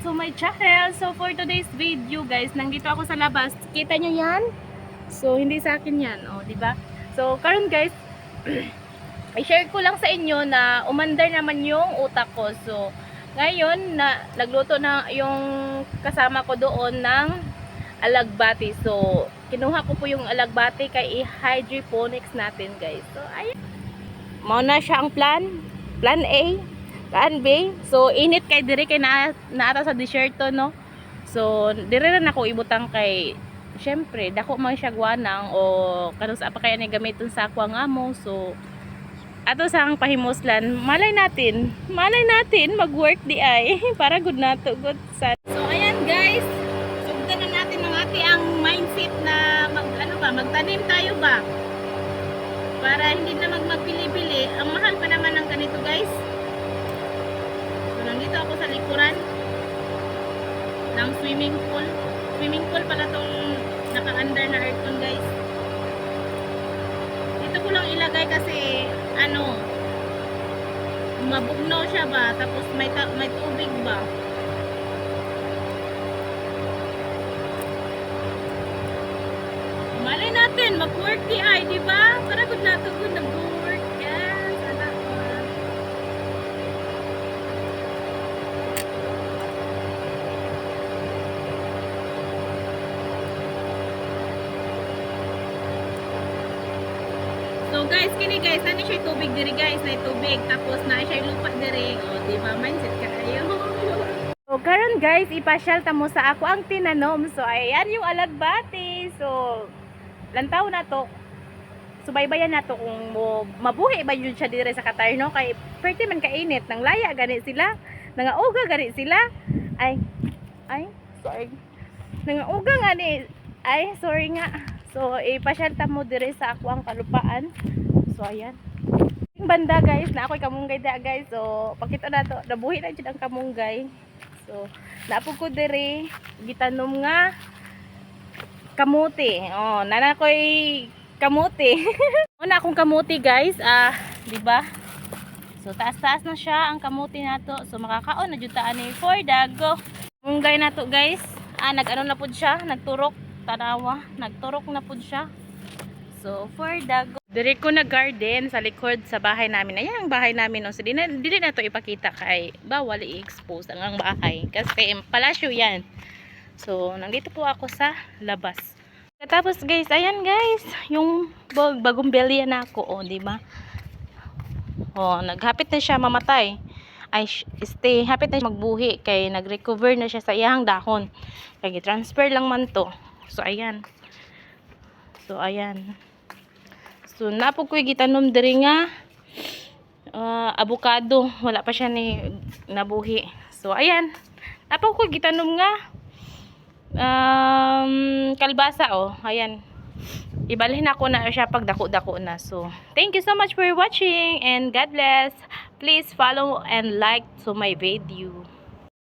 to my channel. So for today's video guys, nandito ako sa labas. Kita nyo yan? So hindi sa akin yan, oh, di ba? So karon guys, i-share ko lang sa inyo na umandar naman yung utak ko. So ngayon na nagluto na yung kasama ko doon ng alagbati. So kinuha ko po yung alagbati kay i-hydroponics natin guys. So ayun. Mao na siya ang plan A, plan B. So init kay dire kay naata sa desierto no. So dire na ako ibutang kay syempre dako man siya guanang o kanus apa kaya ni gamiton sa akwa nga mo. So ato sa ang pahimuslan, malay natin mag-work di ay para good nato good sa. So ayan guys, sugdan na natin ng ang mindset na magtanim tayo ba? Para hindi na magpili-pili. Ang mahal pa naman ng ganito guys. So nandito ako sa likuran ng swimming pool. Swimming pool pala tong naka-under na aircon guys. Dito ko lang ilagay kasi mabugnaw siya ba, tapos may tubig ba. Malay natin mag-work di ay, di ba? Para good nato good nag-work. Yes, sana ko. So guys, kini guys, nani siya tubig diri guys, na tubig tapos na siya lupa diri. O, di ba? Mindset kayo. So karon guys, ipasyal ta mo sa ako ang tinanom. So ayan yung alagbati. So lantaw na to. Subaybayan na to kung mabuhi ba yun siya dire sa Qatar no, kay pwede man kainit nang laya gani sila, nangauga gani sila. Ay sorry. Nangauga gani. Ay sorry nga. So ipasyal ta mo dire sa ako ang kalupaan. So ayan. Yung banda guys, na ako'y kamunggay da guys. So pakita na to, nabuhi na jud ang kamunggay. So napug ko dire gitanom nga kamuti. Oh, nana ko'y kamuti. Una akong kamuti, guys. Di ba? So taas-taas na siya ang kamuti nato. So makakaon na jud ta ani for dago. Munggay nato, guys. Nag-ano na pud siya, nagturok tanawa, nagturok na pud siya. So for dago. Dire ko na garden sa likod sa bahay namin. Ayan ang bahay namin. No? So di na to ipakita kay bawal i-expose ang bahay kasi palasyo yan. So, nandito po ako sa labas. Tapos guys, ayan guys, yung bagong belya na ako, oh, di ba? Oh, naghapit na siya mamatay. Ay, hapit na siya magbuhi kay nag-recover na siya sa iyang dahon. Kaya transfer lang man to. So, ayan. So, ayan. So, napo ko'y gitanom diri nga avocado. Wala pa siya ni nabuhi. So, ayan. Napo ko'y gitanom nga kalbasa, oh, ayan, ibalhin ako na siya pag dako-dako na. So thank you so much for watching and God bless. Please follow and like to my video.